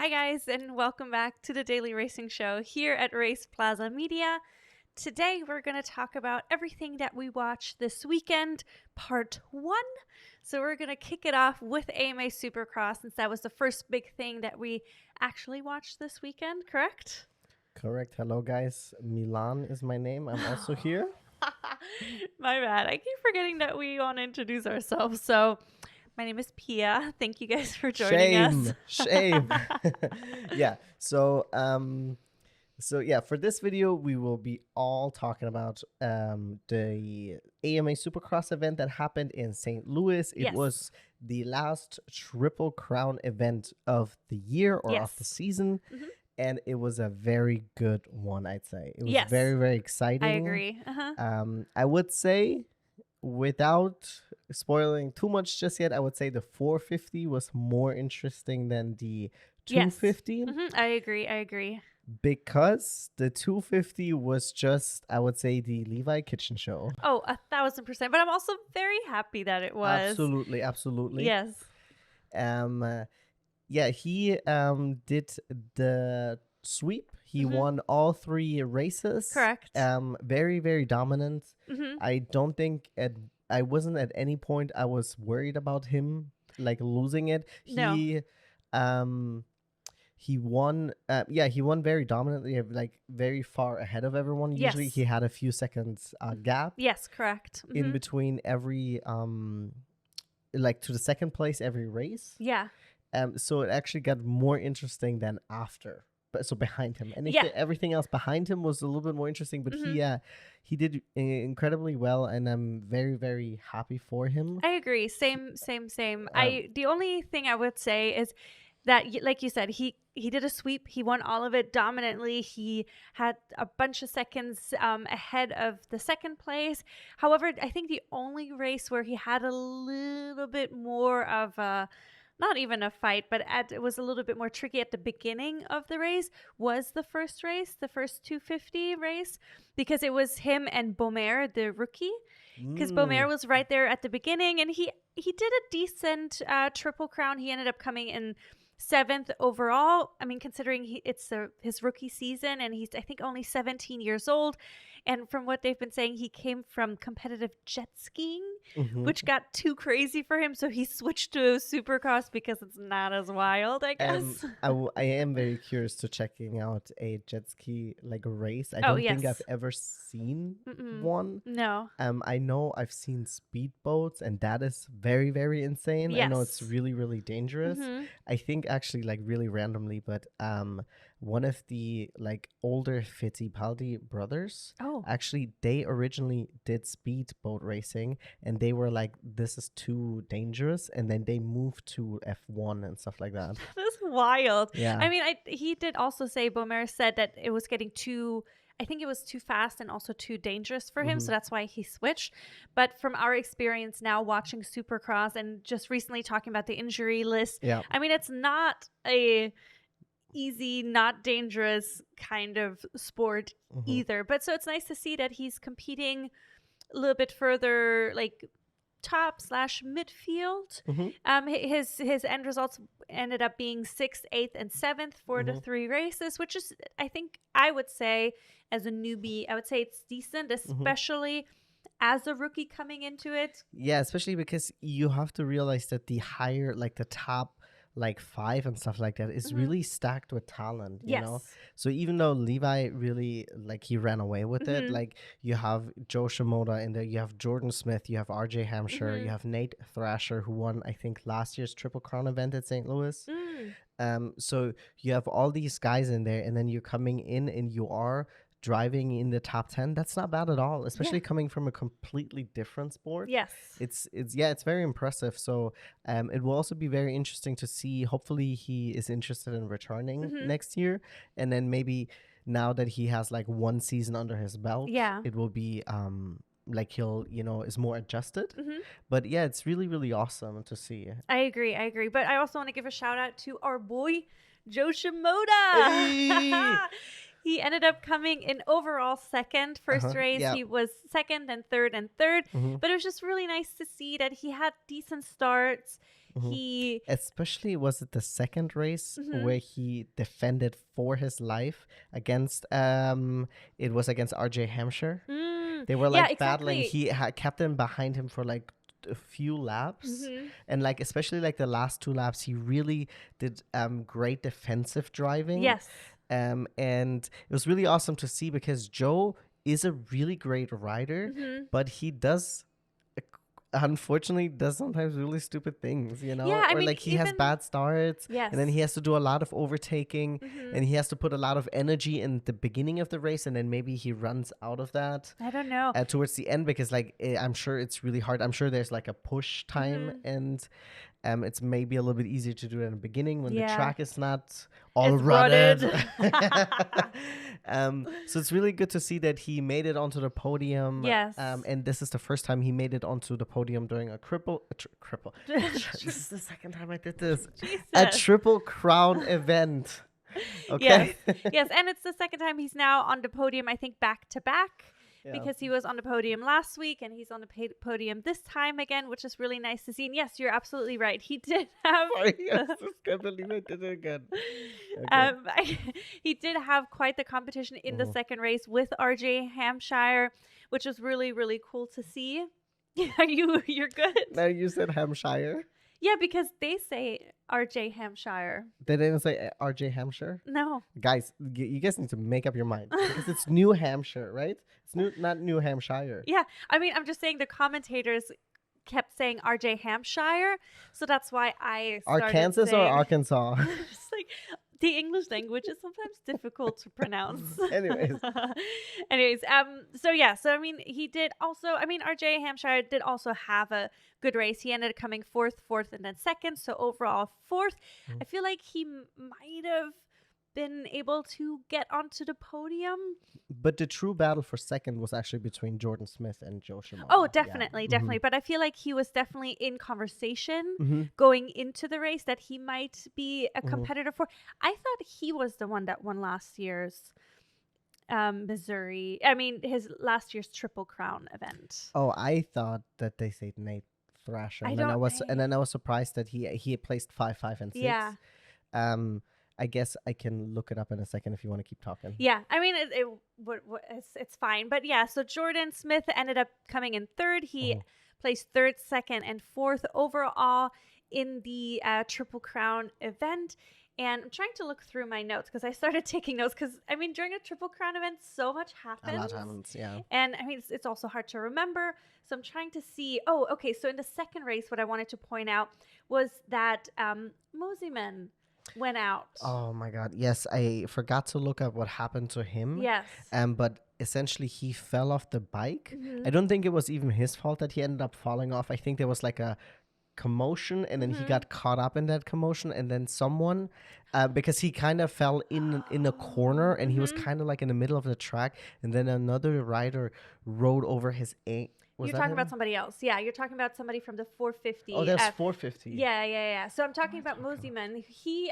Hi guys, and welcome back to the Daily Racing Show here at RacePlazaMedia. Today we're going to talk about everything that we watched this weekend, part 1. So we're going to kick it off with AMA Supercross, since that was the first big thing that we actually watched this weekend, correct? Correct. Hello, guys. Milan is my name. I'm also here. My bad. I keep forgetting that we want to introduce ourselves. So my name is Pia. Thank you guys for joining us. Shame. Yeah. So for this video, we will be all talking about the AMA Supercross event that happened in St. Louis. It Yes. was the last Triple Crown event of the year or Yes. of the season. Mhm. And it was a very good one, I'd say. It was Yes. very, very exciting. I agree. I would say, without spoiling too much just yet, I would say the 450 was more interesting than the 250 I agree. because the 250 was just, I would say, the Levi Kitchen show. Oh, 1,000%. But I'm also very happy that it was. Absolutely. Yes. He did the sweep. He won all 3 races. Correct. Very, very dominant. Mhm. I don't think I wasn't at any point I was worried about him like losing it. No. He won. He won very dominantly, like very far ahead of everyone. Yes. Usually he had a few seconds gap Yes, correct. in Mhm. between every like to the second place every race. Yeah. So it actually got more interesting than after. But so behind him, and everything else behind him was a little bit more interesting. But he did incredibly well, and I'm very, very happy for him. I agree. Same. The only thing I would say is that, like you said, he did a sweep. He won all of it dominantly. He had a bunch of seconds ahead of the second place. However, I think the only race where he had a little bit more of a, not even a fight, but it was a little bit more tricky at the beginning of the race was the first race, the first 250 race, because it was him and Bomer, the rookie. Because Bomer was right there at the beginning, and he did a decent Triple Crown. He ended up coming in 7th overall. I mean, considering it's his rookie season, and he's, I think, only 17 years old. And from what they've been saying, he came from competitive jet skiing, which got too crazy for him. So he switched to Supercross because it's not as wild, I guess. I am very curious to checking out a jet ski like race. I don't think I've ever seen one. No. I know I've seen speedboats, and that is very, very insane. Yes. I know it's really, really dangerous. I think actually, like, really randomly, but one of the like older Fittipaldi brothers, actually they originally did speedboat racing, and they were like, this is too dangerous, and then they moved to F1 and stuff like that. That's wild. Yeah. I mean, he did also say, Bomer said that it was getting too, I think it was too fast and also too dangerous for him. So that's why he switched. But from our experience now watching Supercross and just recently talking about the injury list, I mean, it's not a easy, not dangerous kind of sport either. But so it's nice to see that he's competing a little bit further, like top/midfield. His end results ended up being 6th, 8th, and 7th for the 3 races, which is, I think, I would say, as a newbie, I would say it's decent, especially as a rookie coming into it. Yeah, especially because you have to realize that the higher, like the top like 5 and stuff like that is really stacked with talent, you know? So even though Levi really, like, he ran away with it, like, you have Joe Shimoda in there, you have Jordan Smith, you have RJ Hampshire, you have Nate Thrasher, who won, I think, last year's Triple Crown event at St. Louis. So you have all these guys in there, and then you're coming in and you are driving in the top 10. That's not bad at all, especially coming from a completely different sport. Yes. It's very impressive. So it will also be very interesting to see. Hopefully he is interested in returning next year, and then maybe now that he has like 1 season under his belt, it will be like he'll, is more adjusted. But yeah, it's really, really awesome to see. I agree. But I also want to give a shout out to our boy Joe Shimoda. Hey! He ended up coming in overall 2nd. First race, he was 2nd and 3rd. But it was just really nice to see that he had decent starts. He especially was it the second race where he defended for his life against it was against RJ Hampshire. They were like battling. He kept him behind him for like a few laps, and like especially like the last 2 laps he really did great defensive driving. And it was really awesome to see because Joe is a really great rider, but he does unfortunately does sometimes really stupid things, you know? I or mean, like he has bad starts, and then he has to do a lot of overtaking, and he has to put a lot of energy in the beginning of the race, and then maybe he runs out of that. I don't know. Towards the end, because like I'm sure it's really hard. I'm sure there's like a push time, and it's maybe a little bit easier to do it in the beginning when the track is not all rutted. So it's really good to see that he made it onto the podium. And this is the first time he made it onto the podium during a triple. This is the second time I did this. A Triple Crown event. Okay. Yes, and it's the second time he's now on the podium, I think, back to back. Because he was on the podium last week and he's on the podium this time again, which is really nice to see. And yes, you're absolutely right. He did have. Sorry, I just can't believe I did it again. Okay. He did have quite the competition in the second race with RJ Hampshire, which was really, really cool to see. You're good. No, you said Hampshire. Yeah, because they say RJ Hampshire. They didn't say RJ Hampshire? No. Guys, you guys need to make up your mind. Because it's New Hampshire, right? It's not New Hampshire. Yeah. I mean, I'm just saying the commentators kept saying RJ Hampshire. So that's why I started Arkansas saying, or Arkansas? Just like the English language is sometimes difficult to pronounce. Anyways. So I mean, he did also, I mean, RJ Hampshire did also have a good race. He ended up coming fourth, and then second. So overall fourth. I feel like he might have been able to get onto the podium. But the true battle for second was actually between Jordan Smith and Joe Shimano. Oh, definitely. But I feel like he was definitely in conversation going into the race that he might be a competitor for. I thought he was the one that won last year's Missouri. I mean, his last year's Triple Crown event. Oh, I thought that they said Nate Thrasher. And then I was surprised that he had placed 5, 5, and 6. Yeah. I guess I can look it up in a second if you want to keep talking. Yeah, I mean, it's fine. But yeah, so Jordan Smith ended up coming in third. He placed third, second, and fourth overall in the Triple Crown event. And I'm trying to look through my notes because I started taking notes because, I mean, during a Triple Crown event, so much happens. A lot happens, yeah. And, I mean, it's also hard to remember. So I'm trying to see. Oh, okay. So in the second race, what I wanted to point out was that Mosiman went out. Oh my God. Yes, I forgot to look up what happened to him. Yes. But essentially he fell off the bike. I don't think it was even his fault that he ended up falling off. I think there was like a commotion and then he got caught up in that commotion, and then someone because he kind of fell in a corner and he was kind of like in the middle of the track, and then another rider rode over his You're talking about somebody else. Yeah, you're talking about somebody from the 450. Oh, there's 450. Yeah. So I'm talking about Mosiman.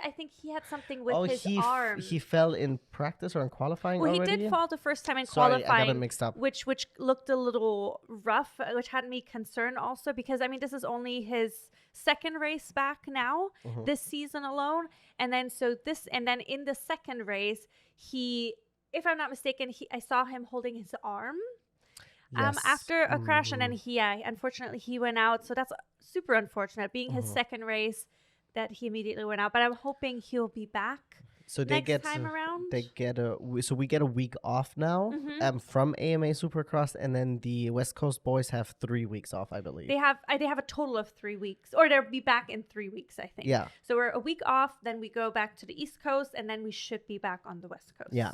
I think he had something with his arm. He fell in practice or in qualifying already? He did fall the first time in qualifying. I got it mixed up. Which looked a little rough, which had me concerned also because, I mean, this is only his second race back now this season alone. And then in the second race, if I'm not mistaken, I saw him holding his arm. Yes. After a crash, and then unfortunately he went out. So that's super unfortunate, being his second race that he immediately went out. But I'm hoping he'll be back. So we get a week off now from AMA Supercross, and then the West Coast boys have 3 weeks off, I believe. They have a total of 3 weeks, or they'll be back in 3 weeks, I think. Yeah. So we're a week off, then we go back to the East Coast, and then we should be back on the West Coast. Yeah.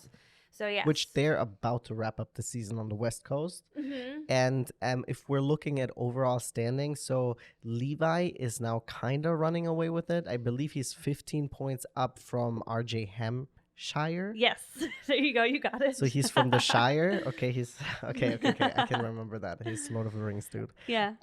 So yeah, which they're about to wrap up the season on the West Coast. And if we're looking at overall standings, so Levi is now kind of running away with it. I believe he's 15 points up from RJ Hampshire. Yes, there you go, you got it. So he's from the Shire. Okay, okay. I can remember that. He's Lord of the Rings dude. Yeah.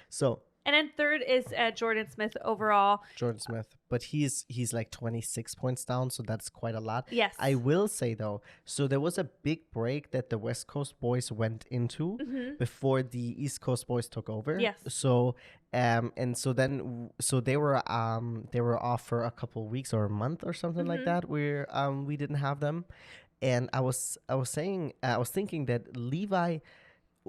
So And then third is Jordan Smith overall. Jordan Smith, but he's like 26 points down, so that's quite a lot. Yes. I will say though, so there was a big break that the West Coast boys went into before the East Coast boys took over. Yes. So and so then they were off for a couple of weeks or a month or something like that, where we didn't have them. And I was thinking that Levi,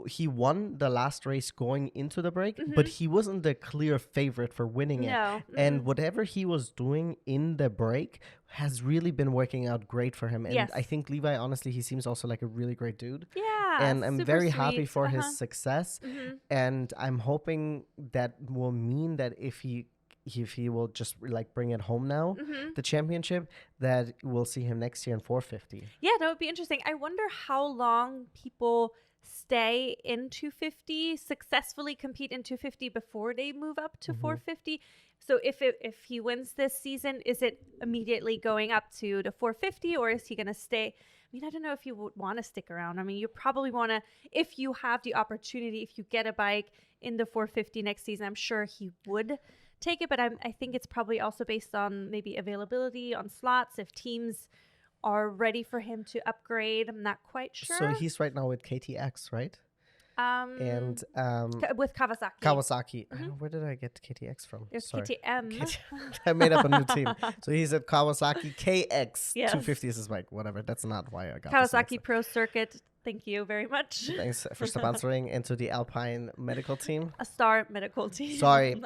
he won the last race going into the break, but he wasn't the clear favorite for winning it. And whatever he was doing in the break has really been working out great for him. And I think Levi, honestly, he seems also like a really great dude. Yeah. And I'm very happy for his success. And I'm hoping that will mean that if he will just like bring it home now, the championship, that we'll see him next year in 450. Yeah, that would be interesting. I wonder how long people stay in 250, successfully compete in 250 before they move up to 450. So if he wins this season, is it immediately going up to the 450, or is he going to stay? I mean, I don't know if you would want to stick around. I mean, you probably want to, if you have the opportunity, if you get a bike in the 450 next season, I'm sure he would take it. But I think it's probably also based on maybe availability on slots, if teams are ready for him to upgrade. I'm not quite sure. So he's right now with KTX, right? And with Kawasaki. Kawasaki. Where did I get KTX from? There's KTM. I made up a new team. So he's at Kawasaki KX 250 is his bike. Whatever. That's not why I got Kawasaki Pro Circuit. Thank you very much. Thanks for sponsoring. And to the Alpine medical team. A Star medical team. Sorry.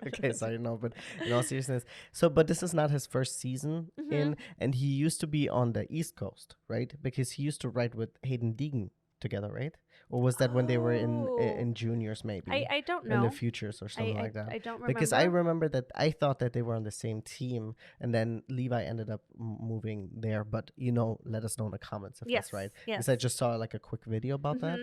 Okay, sorry. No, but in all seriousness. So, but this is not his first season in, and he used to be on the East Coast, right? Because he used to ride with Hayden Deegan together, right? Or was that when they were in juniors, maybe? I don't know. In the futures or something like that. I don't remember. Because I remember that I thought that they were on the same team, and then Levi ended up moving there. But, let us know in the comments if that's right. Yes. Because I just saw like a quick video about that.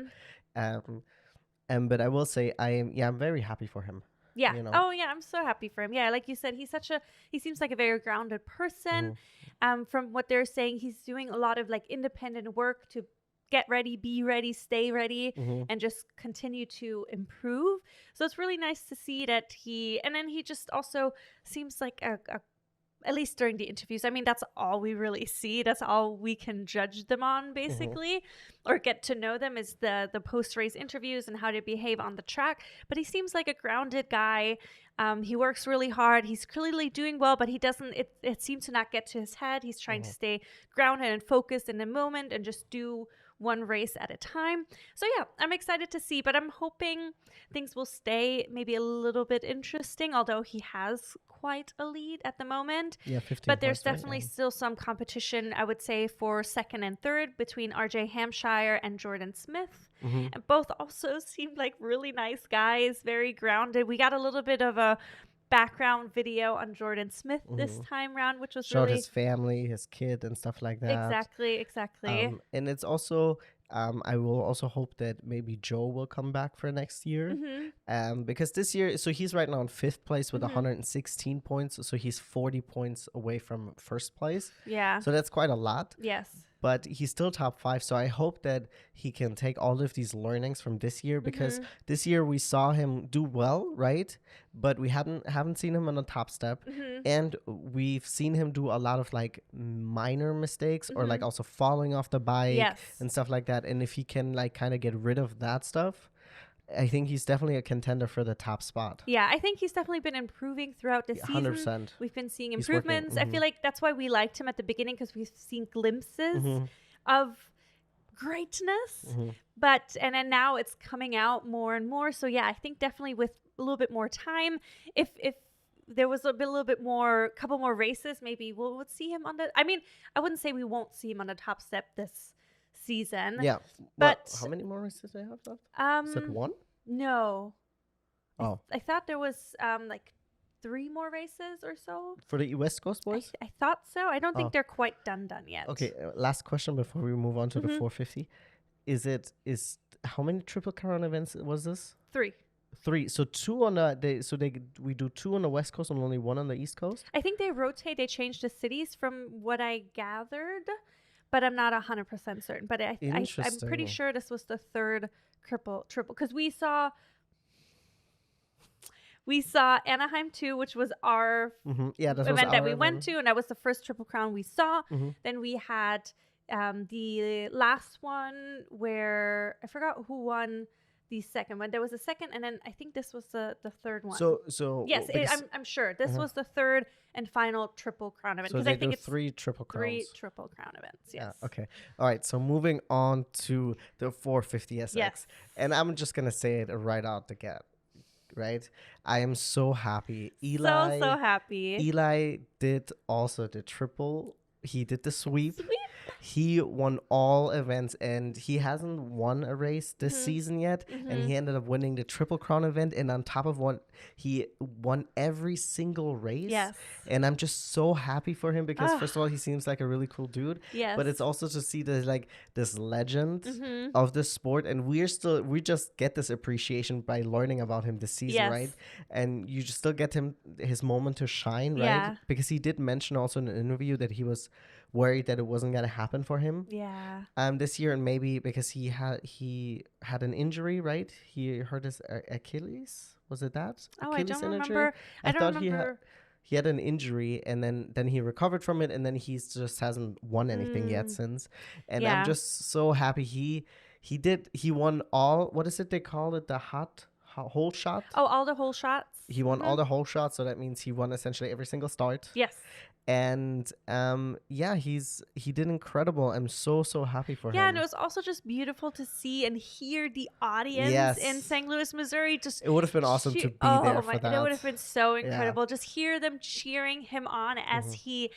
But I will say I'm very happy for him. Yeah. Oh, yeah. I'm so happy for him. Yeah. Like you said, he seems like a very grounded person. From what they're saying, he's doing a lot of like independent work to get ready, be ready, stay ready, and just continue to improve. So it's really nice to see that he just also seems like at least during the interviews. I mean, that's all we really see. That's all we can judge them on, basically, or get to know them, is the post-race interviews and how they behave on the track. But he seems like a grounded guy. He works really hard. He's clearly doing well, but he doesn't, it seems to not get to his head. He's trying to stay grounded and focused in the moment and just do one race at a time. So yeah, I'm excited to see, but I'm hoping things will stay maybe a little bit interesting, although he has quite a lead at the moment. Yeah, 15 But there's points, right? definitely still some competition, I would say, for second and third between RJ Hampshire and Jordan Smith. And both also seem like really nice guys, very grounded. We got a little bit of a background video on Jordan Smith this time round, which was showed really his family, his kid, and stuff like that. Exactly. And it's also, I will also hope that maybe Joe will come back for next year. Because this year, so he's right now in 5th place with 116 points. So he's 40 points away from 1st place. Yeah. So that's quite a lot. Yes. But he's still top 5. So I hope that he can take all of these learnings from this year, because this year we saw him do well, right? But we haven't seen him on the top step. And we've seen him do a lot of like minor mistakes or like also falling off the bike and stuff like that. And if he can like kind of get rid of that stuff, I think he's definitely a contender for the top spot. Yeah, I think he's definitely been improving throughout the season. 100%. We've been seeing improvements. I feel like that's why we liked him at the beginning, because we've seen glimpses of greatness. And then now it's coming out more and more. So yeah, I think definitely with a little bit more time, if there was a little bit more, couple more races, maybe we'll see him on the, I mean, I wouldn't say we won't see him on the top step this season. Yeah. But how many more races do they have left? Is it 1? No. Oh. I thought there was like 3 more races or so. For the West Coast boys? I thought so. I don't think they're quite done yet. Okay, last question before we move on to the 450. Is how many Triple Crown events was this? 3. 3. So 2 on we do 2 on the West Coast and only 1 on the East Coast? I think they rotate. They change the cities from what I gathered, but I'm not 100% certain. But I'm pretty sure this was the 3rd triple, because we saw, We saw Anaheim 2, which was our Yeah, that was event that we our went event. to, and that was the first Triple Crown we saw. Mhm. Then we had the last one where I forgot who won the second one. There was a second, and then I think this was the third one. So Yes, I'm sure this was the third and final Triple Crown event, so because they I think do it's three Triple Crowns. 3 Triple Crown events. Yes. Yeah, okay. All right. So moving on to the 450SX. Yes. And I'm just going to say it right out the gate, right? I am so happy. Eli, So happy. Eli did also the triple. He did the sweep. He won all events, and he hasn't won a race this season yet. And he ended up winning the Triple Crown event. And on top of he won every single race. Yes. And I'm just so happy for him because first of all, he seems like a really cool dude. Yes. But it's also to see this legend of the sport, and we just get this appreciation by learning about him this season, Yes. right? And you just still get his moment to shine, right? Yeah. Because he did mention also in an interview that he was worried that it wasn't gonna happen for him. Yeah. This year, and maybe because he had an injury, right? He hurt his Achilles. Was it that? Oh, Achilles I don't injury? remember. I don't thought remember. he had an injury, and then he recovered from it, and then he just hasn't won anything yet since. And Yeah. I'm just so happy he won all, what is it they call it, the whole shot. Oh, all the whole shots. He won all the whole shots, so that means he won essentially every single start. Yes. And yeah, he did incredible. I'm so happy for him. Yeah, and it was also just beautiful to see and hear the audience Yes. in St. Louis, Missouri. Just It would have been awesome to be there for that. It would have been so Yeah. incredible. Just hear them cheering him on as he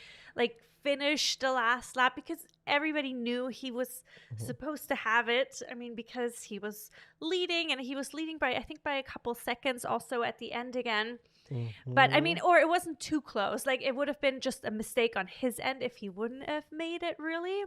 finished the last lap, because everybody knew he was supposed to have it. I mean, because he was leading, and he was leading by, I think, by a couple seconds also at the end again. But I mean, or it wasn't too close. Like, it would have been just a mistake on his end if he wouldn't have made it, really.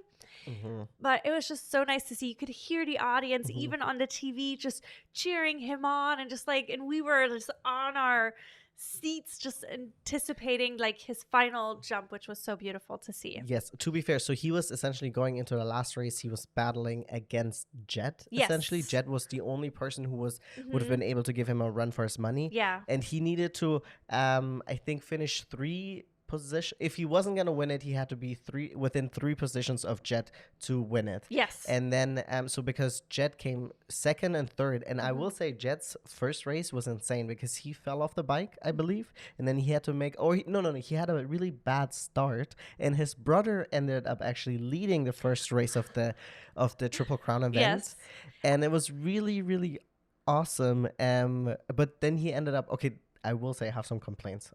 But it was just so nice to see. You could hear the audience, even on the TV, just cheering him on, and and we were just on our seats, just anticipating his final jump, which was so beautiful to see. Yes, to be fair, so he was essentially going into the last race, he was battling against Jet. Yes. Essentially, Jet was the only person who would have been able to give him a run for his money. Yeah. And he needed to I think finish 3 position. If he wasn't going to win it, he had to be within 3 positions of Jet to win it. Yes. And then so because Jet came second and third, and I will say Jet's first race was insane because he fell off the bike, I believe, and then he had to he had a really bad start, and his brother ended up actually leading the first race of the Triple Crown event. Yes. And it was really, really awesome. But then he ended up, okay, I will say I have some complaints.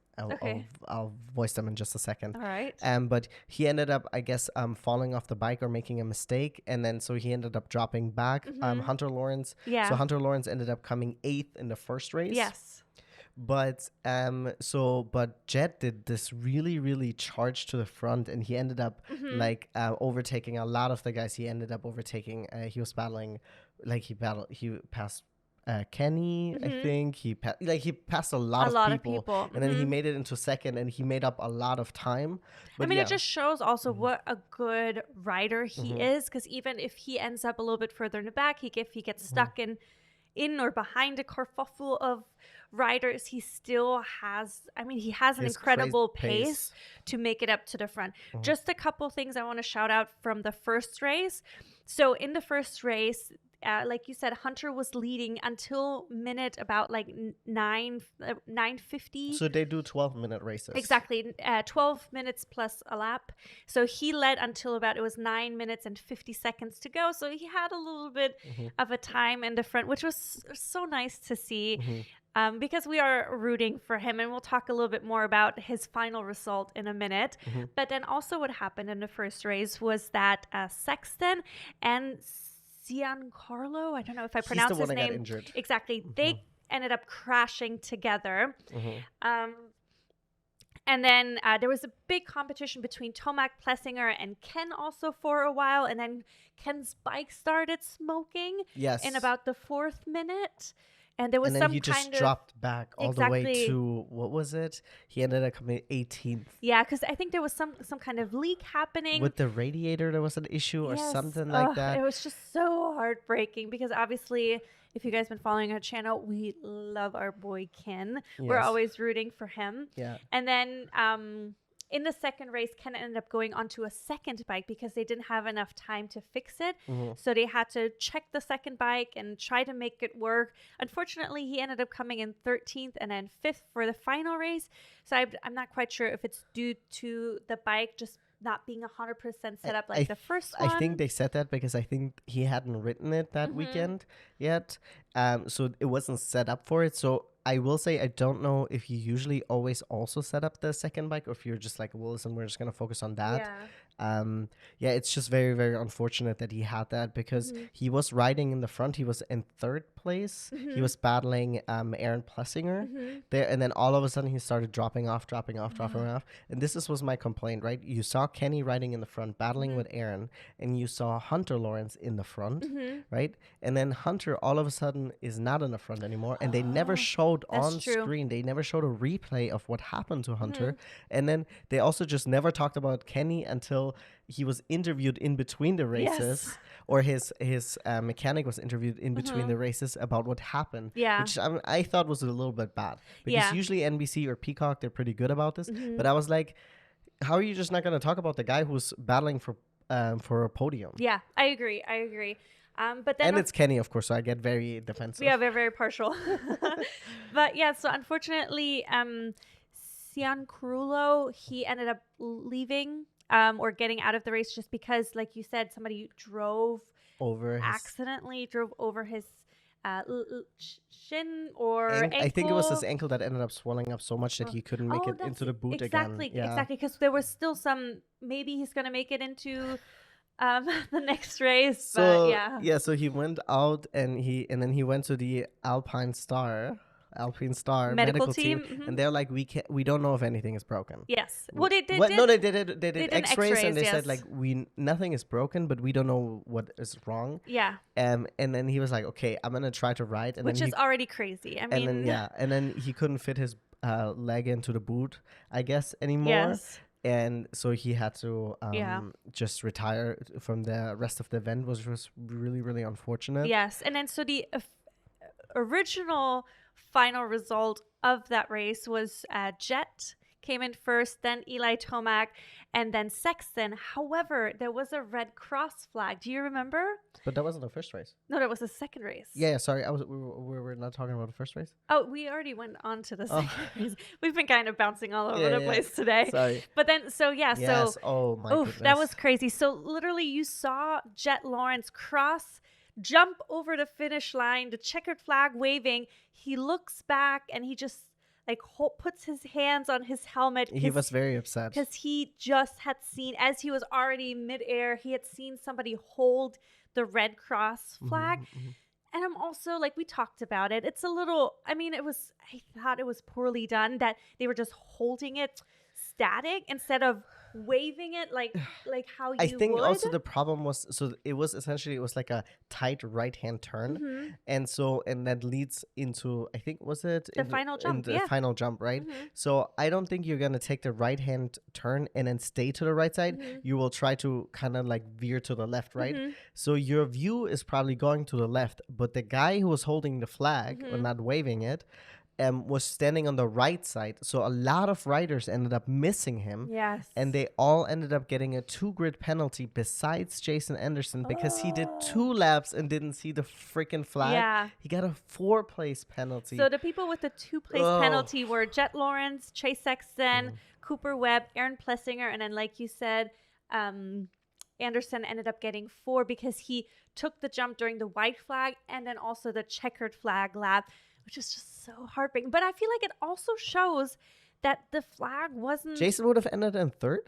I'll voice them in just a second. All right. But he ended up, I guess, falling off the bike or making a mistake, and then so he ended up dropping back. Hunter Lawrence. Yeah. So Hunter Lawrence ended up coming 8th in the first race. Yes. But Jet did this really, really charge to the front, and he ended up overtaking a lot of the guys. He ended up overtaking. He was battling, he passed Kenny, I think he passed a lot of people. And then he made it into second, and he made up a lot of time. But it just shows also what a good rider he is, because even if he ends up a little bit further in the back, if he gets stuck in or behind a kerfuffle of riders, he still has, he has an incredible pace to make it up to the front. Just a couple things I want to shout out from the first race. So in the first race, like you said, Hunter was leading until minute about 9:50. So they do 12-minute races. Exactly, 12 minutes plus a lap. So he led until about, it was 9 minutes and 50 seconds to go. So he had a little bit of a time in the front, which was so nice to see. Because we are rooting for him, and we'll talk a little bit more about his final result in a minute. But then also what happened in the first race was that Sexton and Giancarlo, I don't know if I pronounced his name. Got injured. Exactly. They ended up crashing together. And then there was a big competition between Tomac Plessinger and Ken also for a while. And then Ken's bike started smoking in about the 4th minute. And there was And then some he just kind of dropped back all the way exactly. to, what was it? He ended up coming 18th. Yeah, because I think there was some kind of leak happening. With the radiator, there was an issue or Yes. something like that. It was just so heartbreaking because obviously, if you guys been following our channel, we love our boy Ken. We're Yes. always rooting for him. Yeah. And then in the second race, Ken ended up going onto a second bike because they didn't have enough time to fix it. So they had to check the second bike and try to make it work. Unfortunately, he ended up coming in 13th and then 5th for the final race. So I'm not quite sure if it's due to the bike just not being 100% set up like the first one. I think they said that because I think he hadn't written it that weekend yet. So it wasn't set up for it. So I will say I don't know if you usually always also set up the second bike or if you're just like, well, listen, we're just going to focus on that. Yeah, it's just very, very unfortunate that he had that because he was riding in the front. He was in third place. He was battling Aaron Plessinger there. And then all of a sudden he started dropping off. And this was my complaint, right? You saw Kenny riding in the front, battling with Aaron, and you saw Hunter Lawrence in the front, right? And then Hunter all of a sudden is not in the front anymore. And they never showed on screen. They never showed a replay of what happened to Hunter. And then they also just never talked about Kenny until he was interviewed in between the races, or his mechanic was interviewed in between the races about what happened, which I thought was a little bit bad because usually NBC or Peacock, they're pretty good about this, but I was like, how are you just not going to talk about the guy who's battling for a podium? Yeah, I agree. But then it's Kenny, of course, so I get very defensive. Yeah, very partial. But yeah, so unfortunately, Cianciarulo, he ended up leaving or getting out of the race just because, like you said, somebody accidentally drove over his shin or ankle. I think it was his ankle that ended up swelling up so much that he couldn't make it into the boot again. Exactly, because there was still maybe he's going to make it into the next race. So but yeah. So he went out and then he went to the Alpine Star medical team, and they're like, we don't know if anything is broken. Yes. Well, they did. They did X-rays, and they said like nothing is broken, but we don't know what is wrong. Yeah. And then he was like, okay, I'm gonna try to ride, and which is already crazy. I mean, and then he couldn't fit his leg into the boot, I guess, anymore. Yes. And so he had to just retire from the rest of the event, which was really, really unfortunate. Yes. And then so the original final result of that race was Jet came in first, then Eli Tomac, and then Sexton. However, there was a red cross flag. Do you remember? But that wasn't the first race. No, that was the second race. Yeah, sorry. We were not talking about the first race. Oh, we already went on to the second race. We've been kind of bouncing all over the place today. Sorry. But then, yes. Oh, my goodness. That was crazy. So literally you saw Jet Lawrence jump over the finish line, the checkered flag waving. He looks back and he just puts his hands on his helmet. He was very upset because he just had seen, as he was already midair, he had seen somebody hold the Red Cross flag. And I'm also we talked about it. It's a little, I thought it was poorly done that they were just holding it static instead of waving it like how you would. I think also the problem was, so it was like a tight right hand turn, and that leads into, I think, was it the final jump? Final jump, right? So I don't think you're gonna take the right hand turn and then stay to the right side. You will try to kind of veer to the left, right? So your view is probably going to the left, but the guy who was holding the flag or not waving it was standing on the right side. So a lot of riders ended up missing him. Yes. And they all ended up getting a 2-grid penalty besides Jason Anderson because he did 2 laps and didn't see the freaking flag. Yeah. He got a 4-place penalty. So the people with the 2-place penalty were Jet Lawrence, Chase Sexton, Cooper Webb, Aaron Plessinger, and then, like you said, Anderson ended up getting 4 because he took the jump during the white flag and then also the checkered flag lap, which is just so heartbreaking. But I feel like it also shows that the flag wasn't... Jason would have ended in 3rd?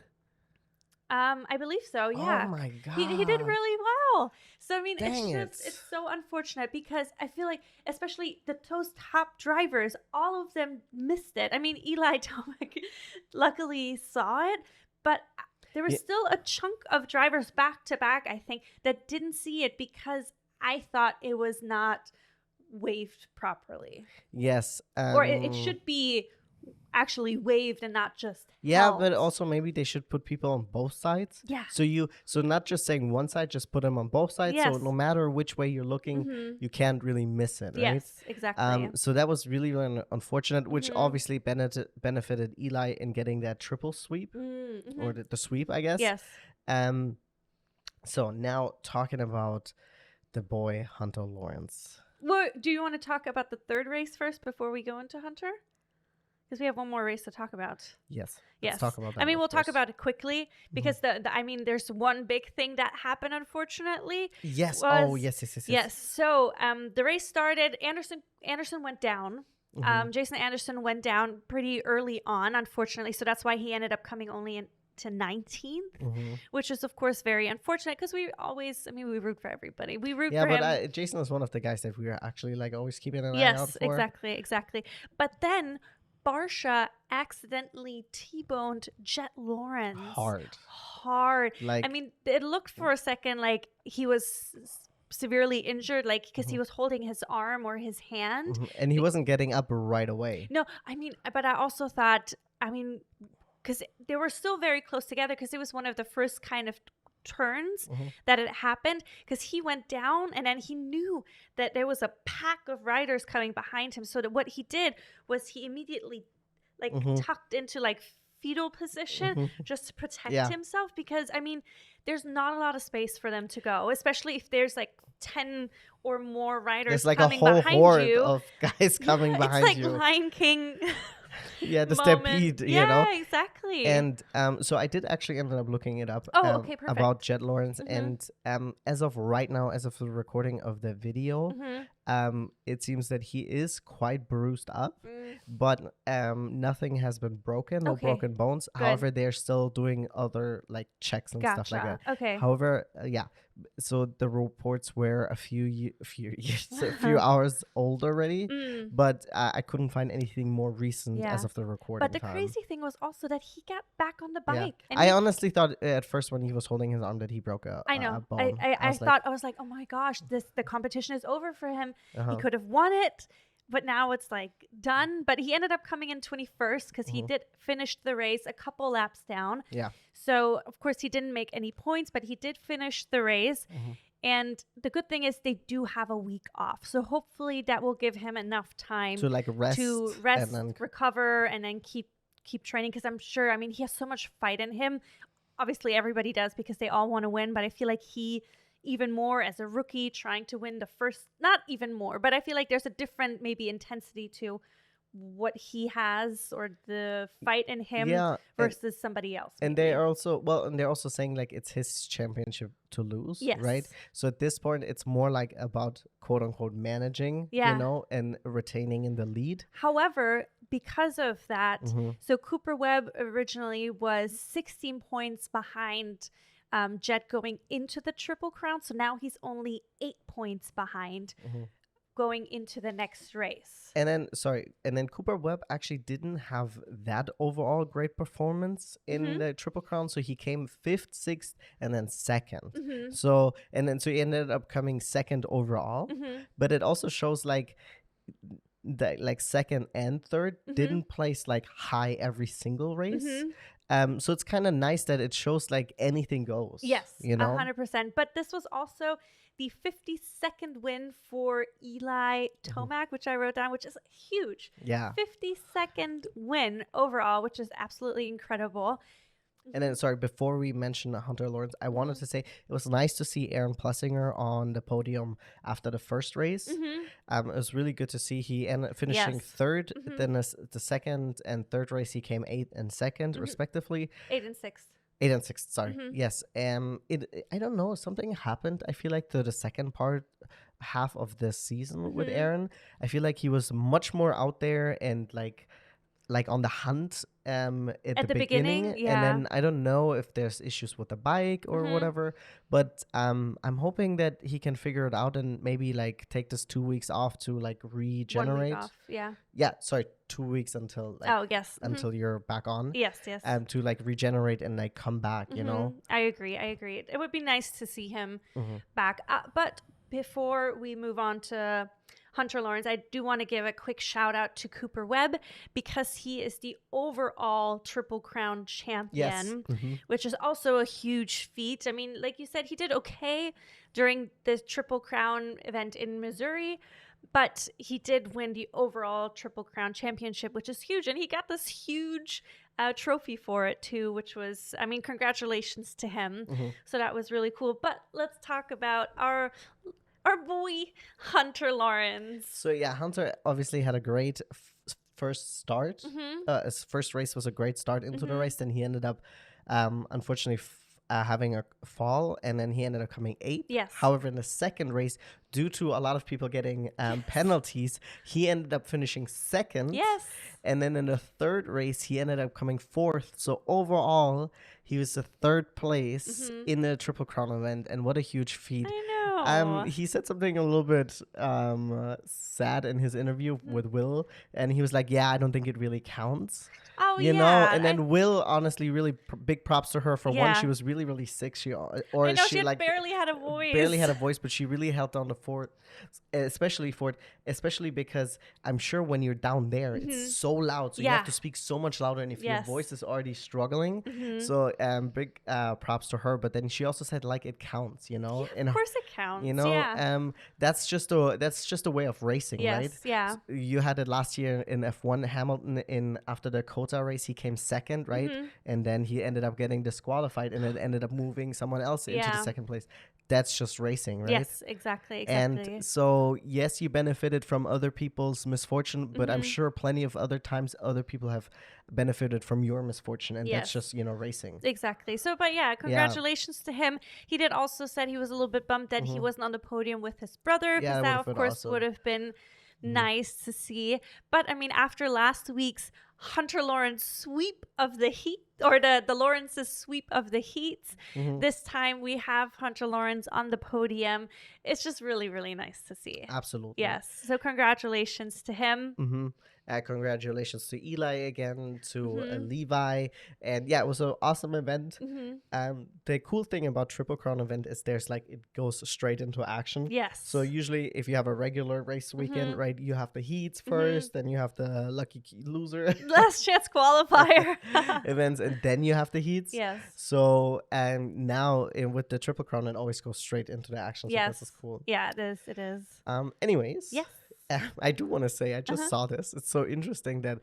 I believe so, yeah. Oh, my God. He did really well. So, it's so unfortunate because I feel like, especially those top drivers, all of them missed it. Eli Tomac luckily saw it, but there was still a chunk of drivers back to back, I think, that didn't see it because I thought it was not waved properly. Yes. Or it should be actually waved and not just but held. also maybe they should put people on both sides. Yeah. So not just saying one side, just put them on both sides. So Yes. no matter which way you're looking, you can't really miss it, right? Yes, exactly. So that was really, really unfortunate, which obviously benefited Eli in getting that triple sweep or the sweep, I guess. Yes. So now talking about the boy Hunter Lawrence. Well, do you want to talk about the third race first before we go into Hunter? Because we have one more race to talk about. Yes. Yes. Let's talk about that. I mean, we'll talk about it quickly because there's one big thing that happened, unfortunately. Yes. Yes. So the race started. Anderson went down. Jason Anderson went down pretty early on, unfortunately. So that's why he ended up coming only to 19th, which is of course very unfortunate because we root for everybody. We root for him. Yeah, but Jason is one of the guys that we are actually like always keeping an eye out for. Yes, exactly. But then Barsha accidentally T-boned Jet Lawrence. Hard. Like, I mean, it looked for a second like he was severely injured, like because he was holding his arm or his hand. And he wasn't getting up right away. No, I mean, but I also thought, because they were still very close together because it was one of the first kind of turns that it happened, because he went down and then he knew that there was a pack of riders coming behind him. So that what he did was he immediately like tucked into like fetal position just to protect himself, because I mean there's not a lot of space for them to go, especially if there's like 10 or more riders there's like coming a whole behind horde you. of guys coming behind it's like you. Lion King the moment. stampede, you know? Yeah, exactly. And so I did actually end up looking it up okay, perfect. about Jet Lawrence. And as of right now, as of the recording of the video, it seems that he is quite bruised up, but nothing has been broken, no broken bones. Good. However, they're still doing other like checks and stuff like that. Okay. However, so the reports were a few hours old already, but I couldn't find anything more recent as of the recording. But the crazy thing was also that he got back on the bike. And I honestly thought at first when he was holding his arm that he broke a bone. I was like, oh my gosh, the competition is over for him. He could have won it, but now it's like done. But he ended up coming in 21st because he did finish the race a couple laps down. Yeah. So of course he didn't make any points, but he did finish the race. And the good thing is they do have a week off. So hopefully that will give him enough time to like rest, and then recover, and then keep training. Because I'm sure, I mean, he has so much fight in him. Obviously everybody does because they all want to win. But I feel like he, even more as a rookie trying to win the first, not even more, but I feel like there's a different maybe intensity to what he has or the fight in him versus somebody else. And they're also saying like it's his championship to lose, right? So at this point it's more like about quote unquote managing, you know, and retaining in the lead. However, because of that, so Cooper Webb originally was 16 points behind Jet going into the Triple Crown. So now he's only 8 points behind going into the next race. And then Cooper Webb actually didn't have that overall great performance in the Triple Crown. So he came 5th, 6th, and then 2nd. So he ended up coming 2nd overall. But it also shows like that like 2nd and 3rd didn't place like high every single race. So it's kind of nice that it shows like anything goes. Yes, you know, 100%. But this was also the 52nd win for Eli Tomac, which I wrote down, which is huge. Yeah. 52nd win overall, which is absolutely incredible. And then, before we mention Hunter Lawrence, I wanted to say it was nice to see Aaron Plessinger on the podium after the first race. It was really good to see. He ended up finishing 3rd. Then the 2nd and 3rd race, he came 8th and 2nd, respectively. 8th and 6th. 8th and 6th, sorry. Yes. I don't know. Something happened, I feel like, to the second half of this season with Aaron. I feel like he was much more out there and like on the hunt at the beginning. And then I don't know if there's issues with the bike or whatever, but I'm hoping that he can figure it out and maybe like take this 2 weeks off to like regenerate. 1 week off, 2 weeks until until you're back on. Yes. To like regenerate and like come back, you know. I agree. It would be nice to see him back. But before we move on to Hunter Lawrence, I do want to give a quick shout out to Cooper Webb because he is the overall Triple Crown champion, which is also a huge feat. I mean, like you said, he did okay during the Triple Crown event in Missouri, but he did win the overall Triple Crown championship, which is huge. And he got this huge trophy for it too, which was, I mean, congratulations to him. So that was really cool. But let's talk about our boy, Hunter Lawrence. So yeah, Hunter obviously had a great first start. His first race was a great start into the race. Then he ended up, unfortunately, having a fall, and then he ended up coming 8th. Yes. However, in the second race, due to a lot of people getting penalties, he ended up finishing 2nd. Yes. And then in the third race, he ended up coming 4th. So overall, he was the 3rd place in the Triple Crown event, and what a huge feat. I know. He said something a little bit sad in his interview with Will, and he was like, yeah, I don't think it really counts. Oh, you know, and then Will, honestly, really big props to her for one. She was really, really sick. She like barely had a voice. Barely had a voice, but she really held down the fort, especially because I'm sure when you're down there, it's so loud, so you have to speak so much louder, and if your voice is already struggling, so big props to her. But then she also said like it counts, you know. Of course it counts. You know, that's just a way of racing, right? Yeah. So you had it last year in F1. Hamilton after the Kota race, he came 2nd, right? And then he ended up getting disqualified, and it ended up moving someone else into the 2nd place. That's just racing, right? Yes, exactly. And so, yes, you benefited from other people's misfortune, but I'm sure plenty of other times other people have benefited from your misfortune, and that's just, racing. Exactly. So, but yeah, congratulations to him. He did also said he was a little bit bummed that he wasn't on the podium with his brother, because that, of course, would have been nice to see. But I mean, after last week's Hunter Lawrence sweep of the heat, or the Lawrence's sweep of the heats, this time we have Hunter Lawrence on the podium. It's just really, really nice to see. Absolutely. Yes. So congratulations to him. Congratulations to Eli again, to Levi, and yeah, it was an awesome event. The cool thing about Triple Crown event is it goes straight into action. Yes. So usually if you have a regular race weekend, right, you have the heats first, then you have the lucky loser last chance qualifier events, and then you have the heats. Yes. So now with the Triple Crown, it always goes straight into the action. So this is cool. Yeah, it is. Anyways. Yes. I do want to say, I just saw this. It's so interesting that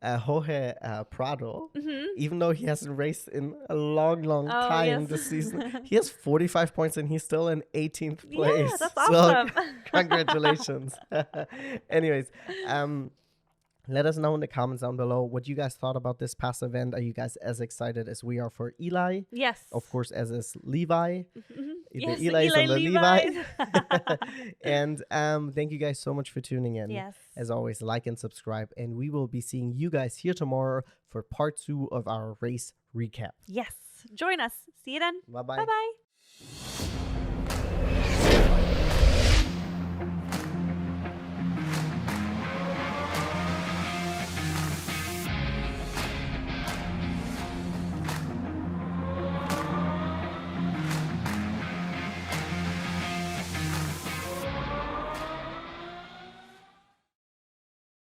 Jorge Prado, even though he hasn't raced in a long time this season, he has 45 points and he's still in 18th place. Yeah, that's awesome. So, congratulations. Anyways, let us know in the comments down below what you guys thought about this past event. Are you guys as excited as we are for Eli? Yes. Of course, as is Levi. Yes, the Eli's and the Levi's. And thank you guys so much for tuning in. Yes. As always, like and subscribe. And we will be seeing you guys here tomorrow for part 2 of our race recap. Yes. Join us. See you then. Bye-bye. Bye-bye.